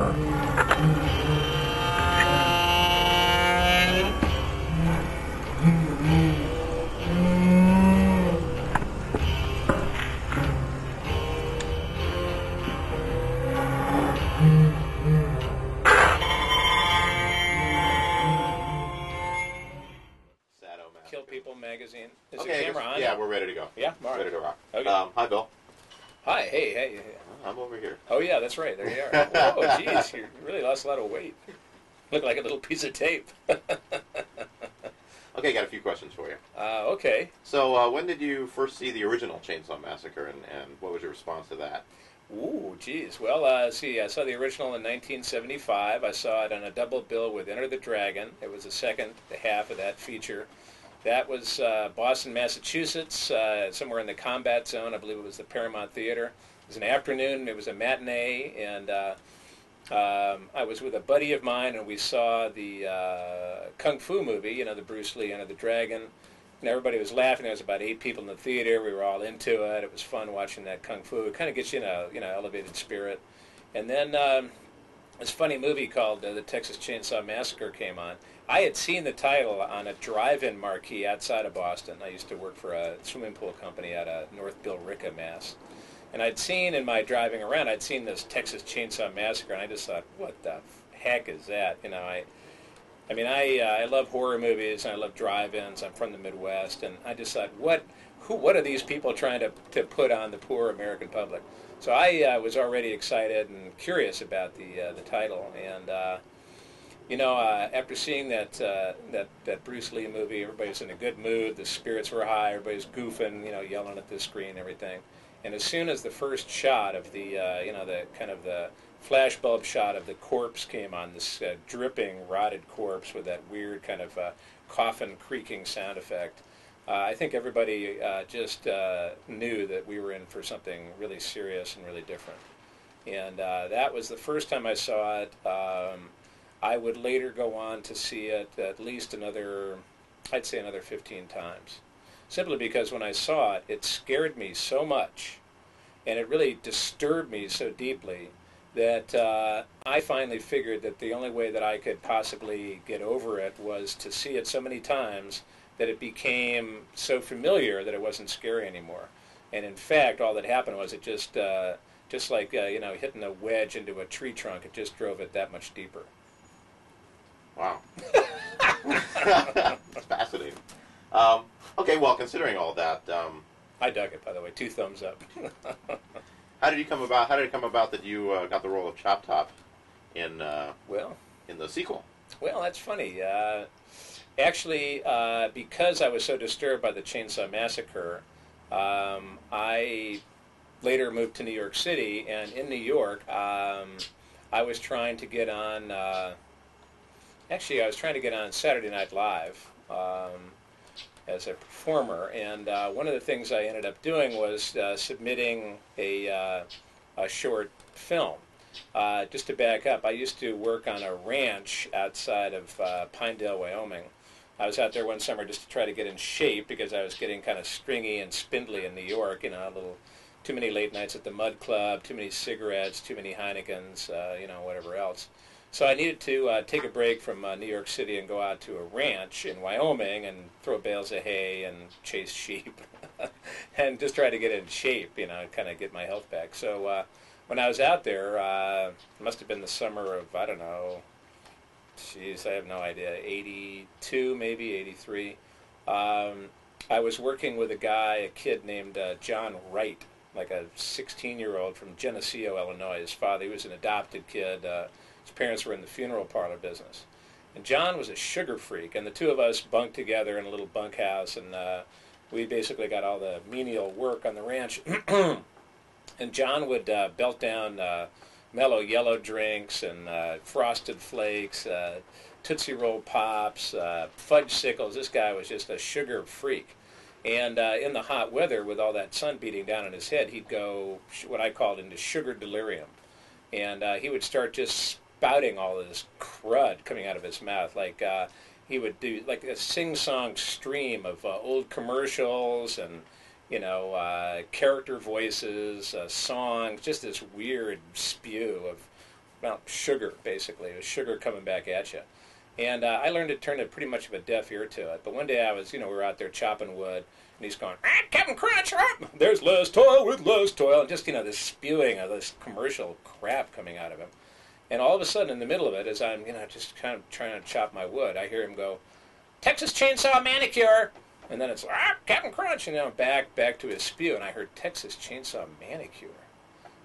Kill People magazine. Is Okay, the camera on? yeah, we're ready to go. Yeah, all right. Ready to rock. Okay. Hi, Bill. Hi, hey. I'm over here. Oh, yeah, that's right. There you are. Whoa, jeez, you really lost a lot of weight. Look like a little piece of tape. Okay, got a few questions for you. Okay. So, when did you first see the original Chainsaw Massacre, and what was your response to that? Ooh, geez. Well, see, I saw the original in 1975. I saw it on a double bill with Enter the Dragon. It was the second half of that feature. That was Boston, Massachusetts, somewhere in the combat zone. I believe it was the Paramount Theater. It was an afternoon. It was a matinee, and I was with a buddy of mine, and we saw the Kung Fu movie, you know, the Bruce Lee Enter the Dragon. And everybody was laughing. There was about 8 people in the theater. We were all into it. It was fun watching that Kung Fu. It kind of gets you in a elevated spirit. And then this funny movie called The Texas Chainsaw Massacre came on. I had seen the title on a drive-in marquee outside of Boston. I used to work for a swimming pool company out of North Billerica, Mass. And I'd seen in my driving around, I'd seen this Texas Chainsaw Massacre, and I just thought, what the heck is that? You know, I love horror movies, and I love drive-ins. I'm from the Midwest, and I just thought, what are these people trying to put on the poor American public? So I was already excited and curious about the title, and after seeing that Bruce Lee movie, everybody was in a good mood. The spirits were high. Everybody was goofing, yelling at the screen and everything. And as soon as the first shot of the kind of the flashbulb shot of the corpse came on, this dripping, rotted corpse with that weird kind of coffin creaking sound effect, I think everybody just knew that we were in for something really serious and really different. And that was the first time I saw it. I would later go on to see it at least another 15 times. Simply because when I saw it, it scared me so much, and it really disturbed me so deeply that I finally figured that the only way that I could possibly get over it was to see it so many times that it became so familiar that it wasn't scary anymore. And in fact, all that happened was it just like hitting a wedge into a tree trunk, it just drove it that much deeper. Wow. That's fascinating. Okay, well, considering all that, I dug it, by the way. 2 thumbs up. How did it come about that you got the role of Chop Top in the sequel? Well, that's funny. Actually, because I was so disturbed by the Chainsaw Massacre, I later moved to New York City, and in New York, I was trying to get on. Actually, I was trying to get on Saturday Night Live as a performer, and one of the things I ended up doing was submitting a short film. Just to back up, I used to work on a ranch outside of Pinedale, Wyoming. I was out there one summer just to try to get in shape because I was getting kind of stringy and spindly in New York. A little too many late nights at the Mud Club, too many cigarettes, too many Heinekens, whatever else. So I needed to take a break from New York City and go out to a ranch in Wyoming and throw bales of hay and chase sheep and just try to get in shape, kind of get my health back. So when I was out there, it must have been the summer of, I don't know, I have no idea, 82 maybe, 83. I was working with a kid named John Wright, like a 16-year-old from Geneseo, Illinois. His father, he was an adopted kid. His parents were in the funeral parlor business. And John was a sugar freak, and the two of us bunked together in a little bunkhouse, and we basically got all the menial work on the ranch. And John would belt down mellow yellow drinks and frosted flakes, Tootsie Roll Pops, fudge sickles. This guy was just a sugar freak. And in the hot weather, with all that sun beating down on his head, he'd go what I called into sugar delirium. And he would start just spouting all this crud coming out of his mouth. Like he would do like a sing-song stream of old commercials and, character voices, songs, just this weird spew of well, sugar, basically. It was sugar coming back at you. And I learned to turn a pretty much of a deaf ear to it. But one day I was, we were out there chopping wood, and he's going, Captain Crunch, there's less toil with less toil. And just, this spewing of this commercial crap coming out of him. And all of a sudden, in the middle of it, as I'm, just kind of trying to chop my wood, I hear him go, Texas Chainsaw Manicure. And then it's, Captain Crunch, back to his spew. And I heard Texas Chainsaw Manicure.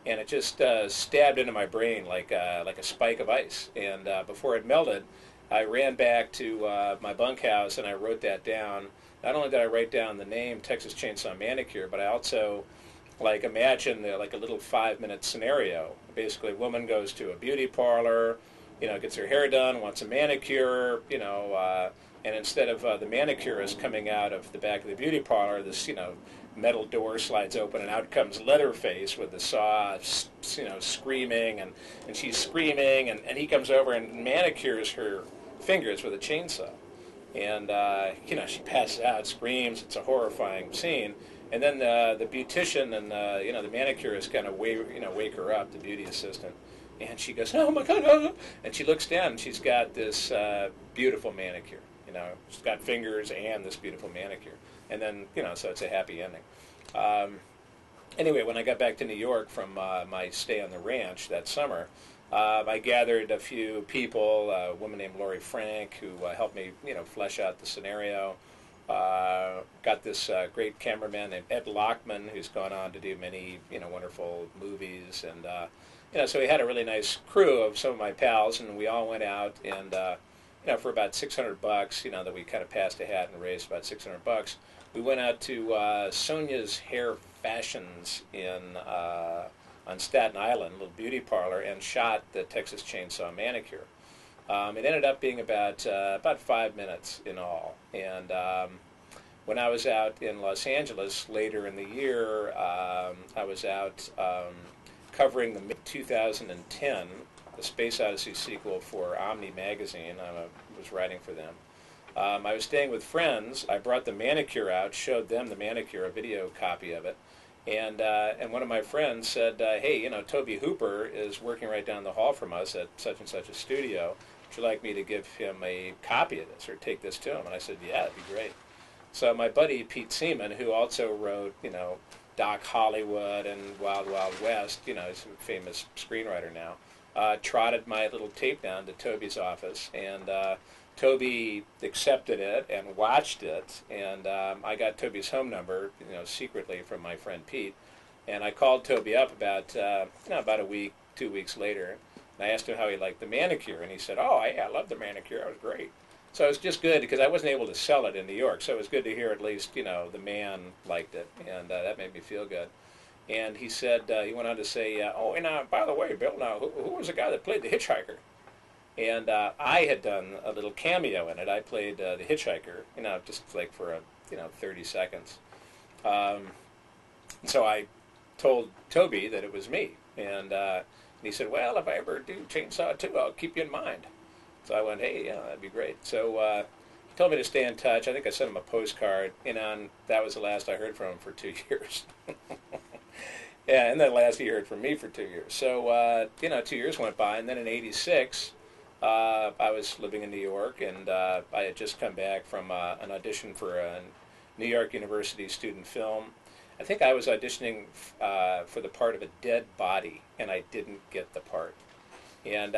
And it just stabbed into my brain like a spike of ice. And before it melted, I ran back to my bunkhouse and I wrote that down. Not only did I write down the name Texas Chainsaw Manicure, but I also imagined a little 5-minute scenario. Basically, a woman goes to a beauty parlor, gets her hair done, wants a manicure, and instead of the manicurist coming out of the back of the beauty parlor, this metal door slides open and out comes Leatherface with the saw, screaming, and she's screaming, and he comes over and manicures her fingers with a chainsaw. And, she passes out, screams. It's a horrifying scene. And then the beautician and, the manicurist kind of wake her up, the beauty assistant. And she goes, oh, my God. And she looks down, and she's got this beautiful manicure. She's got fingers and this beautiful manicure. And then, so it's a happy ending. Anyway, when I got back to New York from my stay on the ranch that summer, I gathered a few people, a woman named Lori Frank, who helped me, flesh out the scenario. Got this great cameraman named Ed Lockman, who's gone on to do many, wonderful movies. And, so we had a really nice crew of some of my pals, and we all went out and, for about $600, that we kind of passed a hat and raised about $600, we went out to Sonia's Hair Fashions on Staten Island, a little beauty parlor, and shot the Texas Chainsaw Manicure. It ended up being about 5 minutes in all. And when I was out in Los Angeles later in the year, I was out covering the mid-2010, the Space Odyssey sequel for Omni magazine. I was writing for them. I was staying with friends. I brought the manicure out, showed them the manicure, a video copy of it. And one of my friends said, hey, Toby Hooper is working right down the hall from us at such and such a studio. Would you like me to give him a copy of this or take this to him? And I said, yeah, it'd be great. So my buddy Pete Seaman, who also wrote, Doc Hollywood and Wild Wild West, he's a famous screenwriter now, trotted my little tape down to Toby's office, and Toby accepted it and watched it, and I got Toby's home number, secretly from my friend Pete, and I called Toby up about a week, 2 weeks later, and I asked him how he liked the manicure, and he said, oh, I love the manicure, it was great. So it was just good because I wasn't able to sell it in New York, so it was good to hear at least, the man liked it, and that made me feel good. And he said, he went on to say, oh, and by the way, Bill, now, who was the guy that played the hitchhiker? And I had done a little cameo in it. I played the hitchhiker, just like for 30 seconds. So I told Toby that it was me. And he said, well, if I ever do Chainsaw 2, I'll keep you in mind. So I went, hey, yeah, that'd be great. So he told me to stay in touch. I think I sent him a postcard, and that was the last I heard from him for 2 years. Yeah, and then last he heard from me for 2 years. So, 2 years went by, and then in '86, I was living in New York, and I had just come back from an audition for a New York University student film. I think I was auditioning for the part of a dead body, and I didn't get the part. And,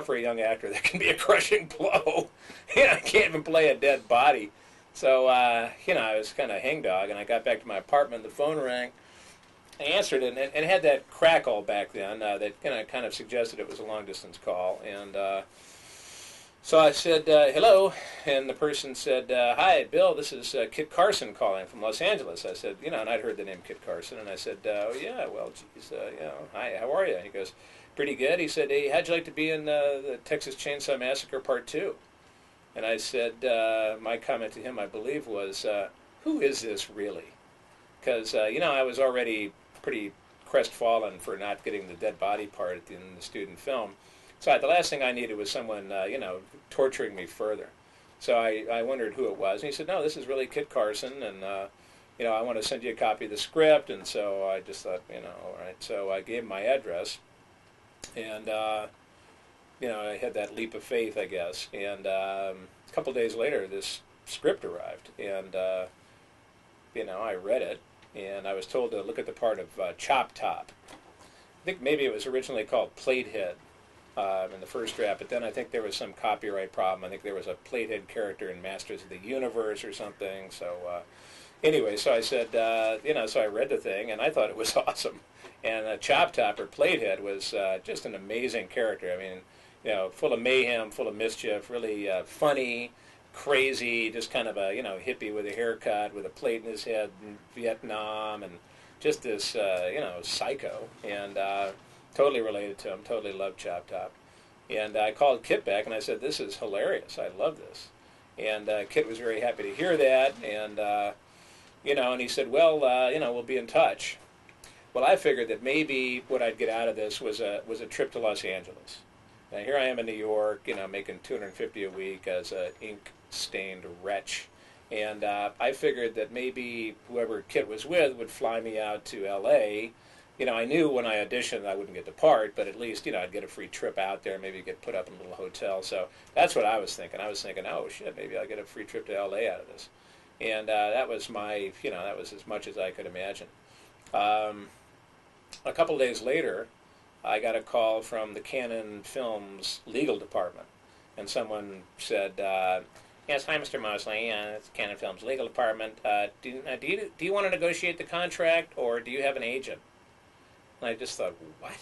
for a young actor, that can be a crushing blow. I can't even play a dead body. So, I was kind of hangdog, and I got back to my apartment, the phone rang. I answered it, and it had that crackle back then that kind of suggested it was a long-distance call. And so I said, hello, and the person said, hi, Bill, this is Kit Carson calling from Los Angeles. I said, and I'd heard the name Kit Carson, and I said, oh, yeah, well, geez, hi, how are you? And he goes, pretty good. He said, hey, how'd you like to be in the Texas Chainsaw Massacre Part 2? And I said, my comment to him, I believe, was, who is this really? Because, I was already pretty crestfallen for not getting the dead body part in the student film. So the last thing I needed was someone, torturing me further. So I wondered who it was. And he said, no, this is really Kit Carson, and, I want to send you a copy of the script. And so I just thought, all right. So I gave him my address. And I had that leap of faith, I guess. And a couple days later, this script arrived, and I read it, and I was told to look at the part of Chop Top. I think maybe it was originally called Platehead in the first draft, but then I think there was some copyright problem. I think there was a Platehead character in Masters of the Universe or something. So anyway, so I said, so I read the thing, and I thought it was awesome. And Chop Top, or Platehead, was just an amazing character. I mean, full of mayhem, full of mischief, really funny, crazy, just kind of a hippie with a haircut, with a plate in his head in Vietnam, and just this psycho, and totally related to him. Totally loved Chop Top, and I called Kit back and I said, "This is hilarious. I love this." And Kit was very happy to hear that, and and he said, "Well, we'll be in touch." Well, I figured that maybe what I'd get out of this was a trip to Los Angeles. Now here I am in New York, making $250 a week as an ink-stained wretch. And I figured that maybe whoever Kit was with would fly me out to L.A. I knew when I auditioned I wouldn't get the part, but at least, I'd get a free trip out there, maybe get put up in a little hotel. So that's what I was thinking. I was thinking, oh, shit, maybe I'll get a free trip to L.A. out of this. And that was that was as much as I could imagine. A couple days later, I got a call from the Canon Films legal department, and someone said, "Yes, hi, Mr. Moseley. It's Canon Films legal department. Do you want to negotiate the contract, or do you have an agent?" And I just thought, what?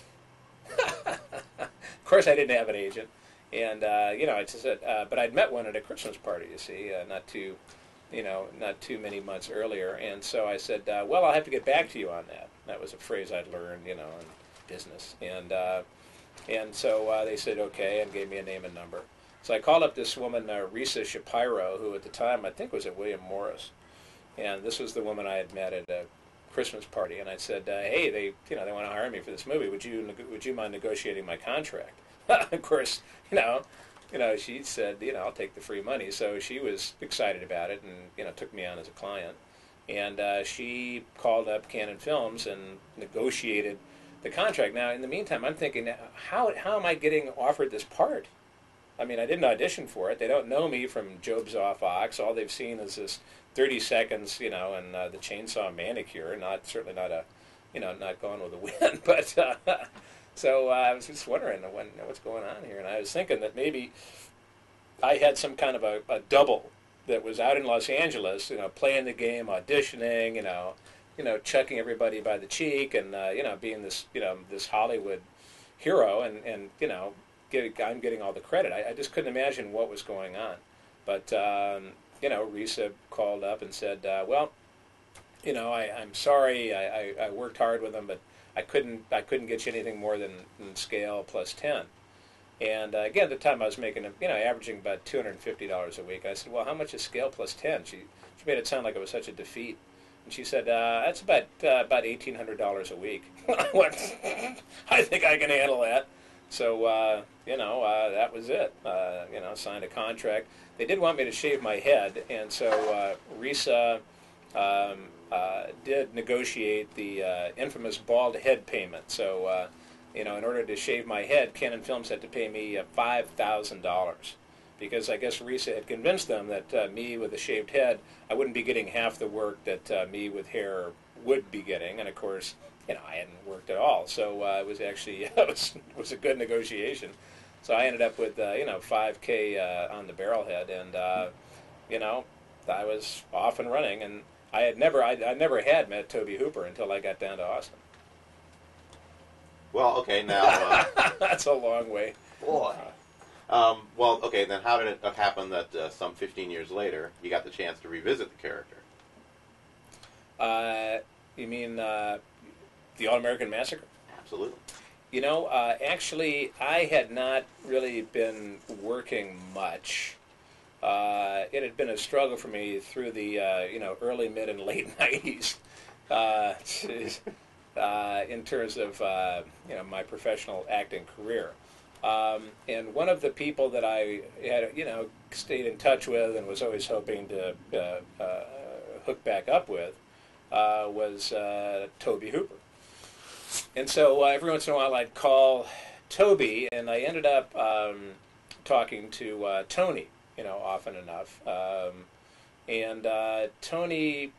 Of course, I didn't have an agent, and I just said, but I'd met one at a Christmas party. You see, not too many months earlier, and so I said, "Well, I'll have to get back to you on that." That was a phrase I'd learned, in business, and so they said okay, and gave me a name and number. So I called up this woman, Risa Shapiro, who at the time I think was at William Morris, and this was the woman I had met at a Christmas party. And I said, "Hey, they want to hire me for this movie. Would you mind negotiating my contract?" Of course, she said, "I'll take the free money." So she was excited about it, and took me on as a client. And she called up Canon Films and negotiated the contract. Now, in the meantime, I'm thinking, how am I getting offered this part? I mean, I didn't audition for it. They don't know me from Job's Off Ox. All they've seen is this 30 seconds, and the chainsaw manicure. Certainly not Gone with the Wind. But so I was just wondering what's going on here, and I was thinking that maybe I had some kind of a double that was out in Los Angeles, playing the game, auditioning, chucking everybody by the cheek, and being this this Hollywood hero, and I'm getting all the credit. I just couldn't imagine what was going on. But Risa called up and said, "Well, I'm sorry. I worked hard with them, but I couldn't get you anything more than scale plus 10." And again, at the time I was making, averaging about $250 a week. I said, "Well, how much is scale plus 10?" She made it sound like it was such a defeat. And she said, "That's about $1,800 a week." I went, "I think I can handle that." So, that was it. Signed a contract. They did want me to shave my head, and so Risa did negotiate the infamous bald head payment. So, in order to shave my head, Canon Films had to pay me $5,000. Because I guess Risa had convinced them that me with a shaved head, I wouldn't be getting half the work that me with hair would be getting. And of course, I hadn't worked at all. So it was actually it was a good negotiation. So I ended up with $5K on the barrel head, and I was off and running. And I never had met Tobe Hooper until I got down to Austin. Well, okay, now that's a long way, boy. Well, okay, then how did it happen that some 15 years later you got the chance to revisit the character? You mean the All-American Massacre? Absolutely. Actually, I had not really been working much. It had been a struggle for me through the early, mid, and late 90s in terms of my professional acting career. And one of the people that I had, stayed in touch with and was always hoping to hook back up with was Tobe Hooper. And so every once in a while I'd call Toby, and I ended up talking to Tony, often enough. And Tony,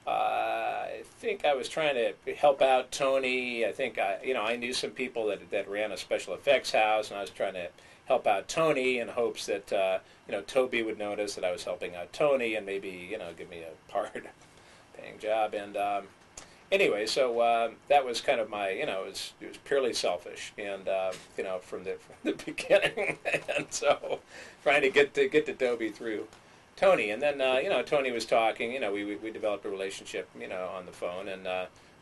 I think I was trying to help out Tony. I think I knew some people that ran a special effects house, and I was trying to help out Tony in hopes that Toby would notice that I was helping out Tony and maybe give me a part-paying job. And anyway, so that was kind of my it was purely selfish, and from the beginning, and so trying to get to Toby through Tony, and then Tony was talking. We developed a relationship on the phone, and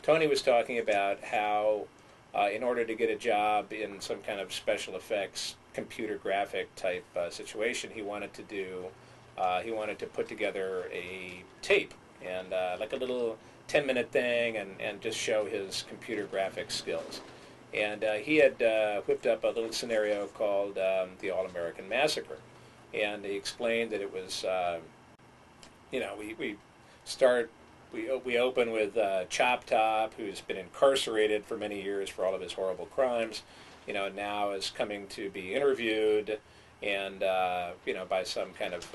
Tony was talking about how in order to get a job in some kind of special effects computer graphic type situation, he wanted to put together a tape and like a little 10-minute thing and just show his computer graphics skills. And he had whipped up a little scenario called the All-American Massacre. And he explained that it was, we open with Chop Top, who's been incarcerated for many years for all of his horrible crimes, now is coming to be interviewed, and by some kind of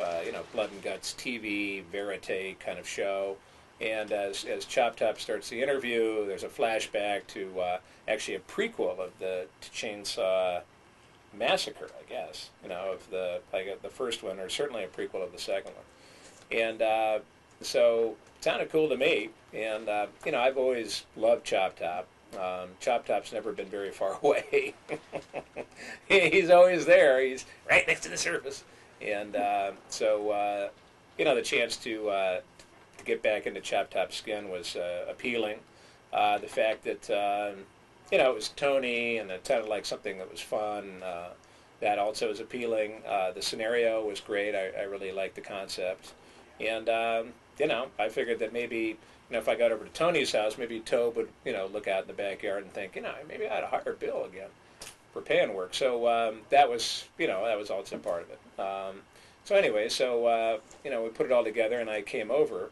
blood and guts TV verite kind of show. And as Chop Top starts the interview, there's a flashback to actually a prequel of the Chainsaw Massacre, I guess, of the first one, or certainly a prequel of the second one. And so it sounded cool to me. And I've always loved Chop Top. Chop Top's never been very far away. He's always there. He's right next to the surface. And so the chance to get back into Chop Top's skin was appealing. The fact that it was Tony, and it sounded like something that was fun. That also was appealing. The scenario was great. I really liked the concept. And, I figured that maybe, if I got over to Tony's house, maybe Tobe would, look out in the backyard and think, maybe I ought to hire Bill again for pan work. So that was also part of it. So anyway, we put it all together, and I came over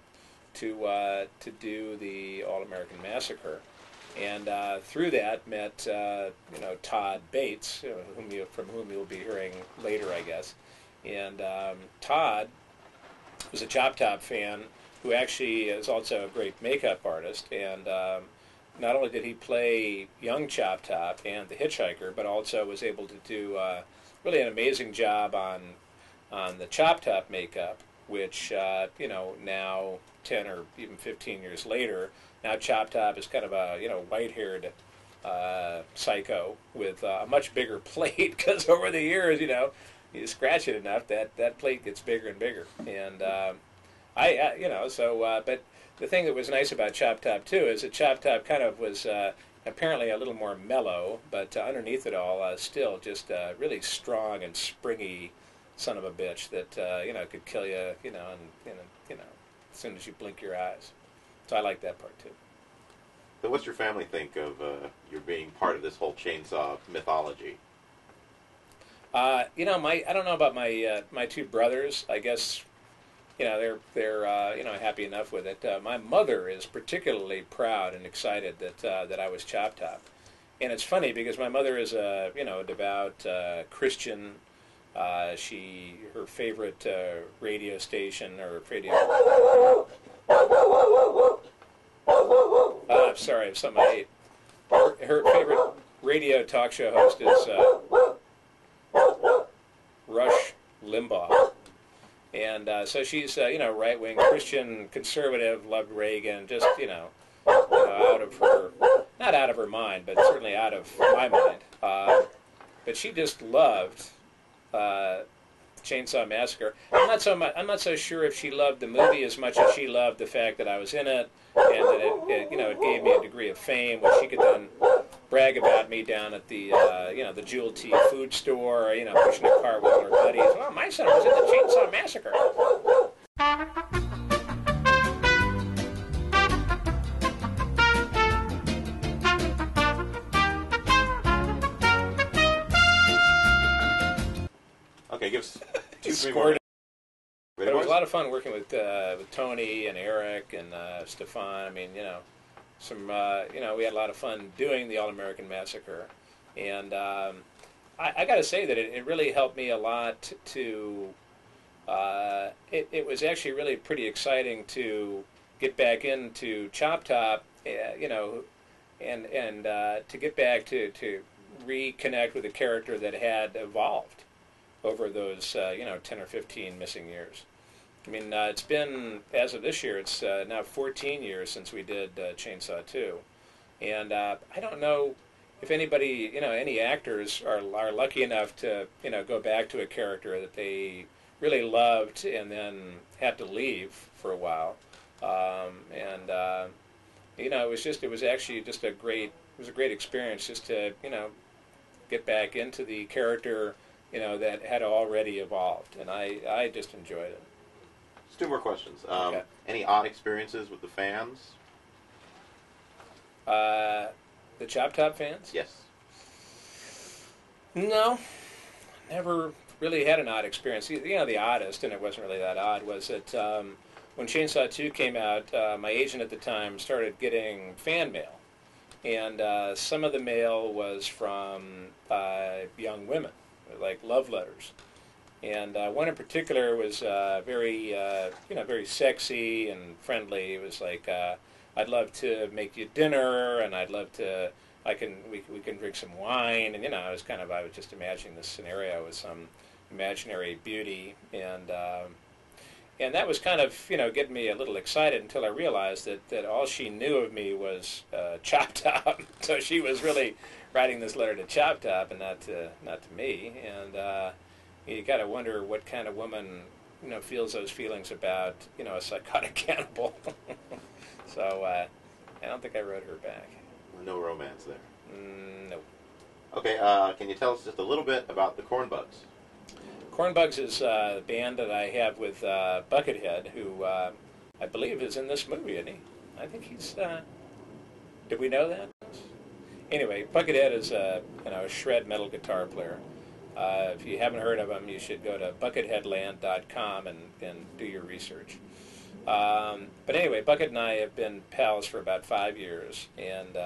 to do the All-American Massacre. And through that met Todd Bates, from whom you'll be hearing later, I guess. And Todd was a Chop Top fan who actually is also a great makeup artist. And not only did he play young Chop Top and the Hitchhiker, but also was able to do really an amazing job on the Chop Top makeup, which now 10 or even 15 years later. Now Chop Top is kind of a white-haired psycho with a much bigger plate, because over the years you scratch it enough that plate gets bigger and bigger. And but the thing that was nice about Chop Top too is that Chop Top kind of was apparently a little more mellow, but underneath it all still just really strong and springy son of a bitch that could kill you as soon as you blink your eyes. So I like that part too. So what's your family think of you being part of this whole chainsaw mythology? I don't know about my two brothers. I guess they're happy enough with it. My mother is particularly proud and excited that I was Chop Top, and it's funny because my mother is a devout Christian. Her favorite radio station or radio. I'm sorry, if something I ate. Her favorite radio talk show host is Rush Limbaugh. And so she's, right-wing Christian conservative, loved Reagan, just, out of her, not out of her mind, but certainly out of my mind. But she just loved Chainsaw Massacre. I'm not so sure if she loved the movie as much as she loved the fact that I was in it, and that it gave me a degree of fame, which she could then brag about me down at the the Jewel Tea food store, pushing a car with all her buddies. Well, my son was in the Chainsaw Massacre. Okay, give us 2-3 more. But it was a lot of fun working with Tony and Eric and Stefan. I mean, we had a lot of fun doing the All-American Massacre. And I got to say that it really helped me a lot to. It was actually really pretty exciting to get back into Chop Top, you know, and to get back to reconnect with a character that had evolved over those 10 or 15 missing years. I mean, it's been, as of this year, it's now 14 years since we did Chainsaw 2, and I don't know if anybody, any actors are lucky enough to go back to a character that they really loved and then had to leave for a while. And it was actually just a great experience just to get back into the character that had already evolved, and I just enjoyed it. Just two more questions. Okay. Any odd experiences with the fans? The Chop Top fans? Yes. No, never really had an odd experience. The oddest, and it wasn't really that odd, was that when Chainsaw 2 came out, my agent at the time started getting fan mail. And some of the mail was from young women, like love letters. And one in particular was very sexy and friendly. It was like, I'd love to make you dinner, and I'd love to, we can drink some wine. And, I was just imagining this scenario with some imaginary beauty, and that was kind of getting me a little excited until I realized that all she knew of me was Chop Top. So she was really writing this letter to Chop Top and not to me. And you got to wonder what kind of woman feels those feelings about a psychotic cannibal. So I don't think I wrote her back. No romance there. No. Okay. Can you tell us just a little bit about the Cornbugs? Cornbugs is a band that I have with Buckethead, who I believe is in this movie, isn't he? I think he's. Did we know that? Anyway, Buckethead is a shred metal guitar player. If you haven't heard of him, you should go to bucketheadland.com and do your research. But anyway, Bucket and I have been pals for about 5 years, and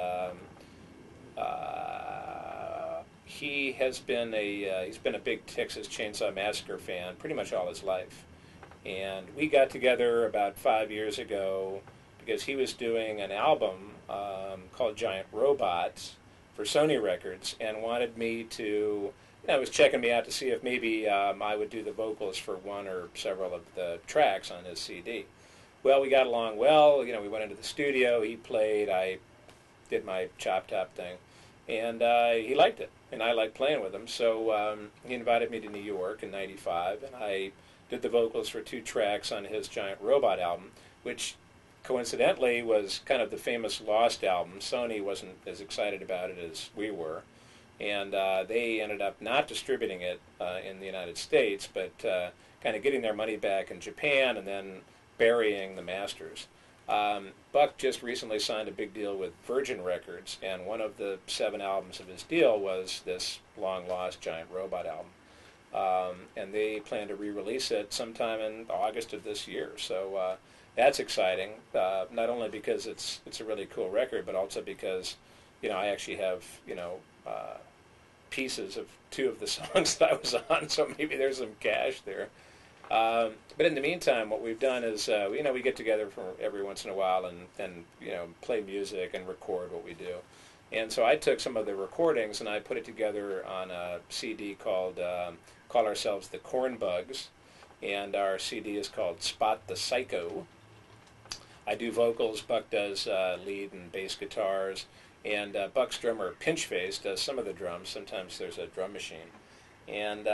he's been a big Texas Chainsaw Massacre fan pretty much all his life. And we got together about 5 years ago because he was doing an album called Giant Robots for Sony Records and wanted me to, was checking me out to see if maybe I would do the vocals for one or several of the tracks on his CD. Well, we got along well. We went into the studio. He played. I did my Chop Top thing. And he liked it, and I liked playing with him. So he invited me to New York in '95, and I did the vocals for 2 tracks on his Giant Robot album, which coincidentally was kind of the famous Lost album. Sony wasn't as excited about it as we were, and they ended up not distributing it in the United States, but kind of getting their money back in Japan and then burying the masters. Buck just recently signed a big deal with Virgin Records, and one of the 7 albums of his deal was this long-lost Giant Robot album. And they plan to re-release it sometime in August of this year. So that's exciting, not only because it's a really cool record, but also because, I actually have, pieces of 2 of the songs that I was on, so maybe there's some cash there. But in the meantime, what we've done is, we get together for every once in a while and play music and record what we do. And so I took some of the recordings and I put it together on a CD called, call ourselves the Cornbugs, and our CD is called Spot the Psycho. I do vocals, Buck does lead and bass guitars, and Buck's drummer Pinchface does some of the drums. Sometimes there's a drum machine. And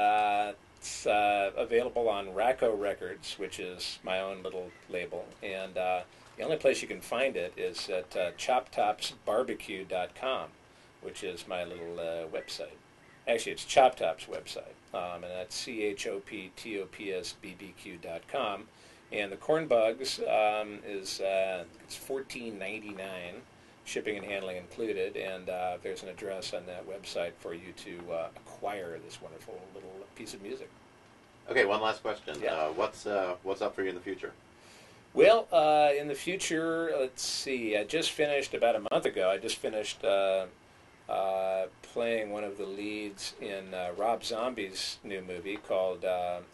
it's available on Racco Records, which is my own little label, and the only place you can find it is at choptopsbarbecue.com, which is my little website. Actually, it's Chop Top's website, and that's choptopsbbq.com. And the Cornbugs is it's $14.99, shipping and handling included, and there's an address on that website for you to acquire this wonderful little piece of music. Okay, one last question. Yeah. What's up for you in the future? Well, in the future, let's see. I just finished about a month ago. I just finished playing one of the leads in Rob Zombie's new movie called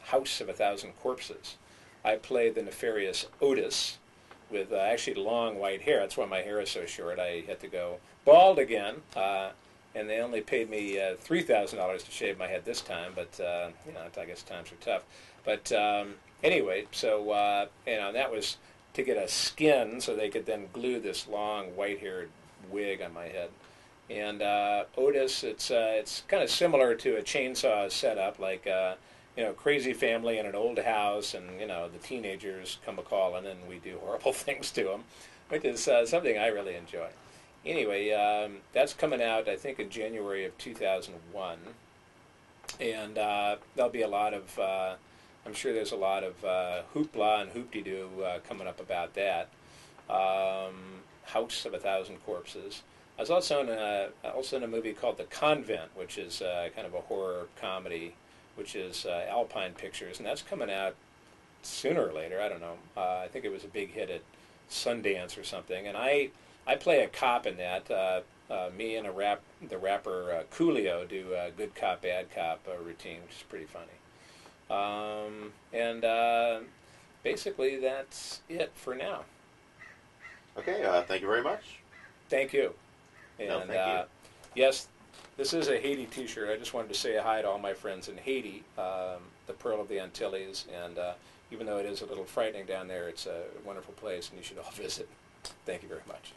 House of a Thousand Corpses. I played the nefarious Otis with actually long white hair. That's why my hair is so short. I had to go bald again, and they only paid me $3,000 to shave my head this time. But I guess times are tough. But anyway, so that was to get a skin so they could then glue this long white-haired wig on my head. And Otis, it's kind of similar to a chainsaw setup, like crazy family in an old house, and the teenagers come a call, and then we do horrible things to them, which is something I really enjoy. Anyway, that's coming out, I think, in January of 2001, and there'll be a lot of, I'm sure there's a lot of hoopla and hoop-de-doo coming up about that. House of a Thousand Corpses. I was also in a movie called The Convent, which is kind of a horror comedy, which is Alpine Pictures, and that's coming out sooner or later. I don't know. I think it was a big hit at Sundance or something. And I play a cop in that. Me and the rapper Coolio do a good cop, bad cop routine, which is pretty funny. Basically, that's it for now. Okay, thank you very much. Thank you. And no, thank you. Yes, this is a Haiti t-shirt. I just wanted to say hi to all my friends in Haiti, the Pearl of the Antilles, and even though it is a little frightening down there, it's a wonderful place, and you should all visit. Thank you very much.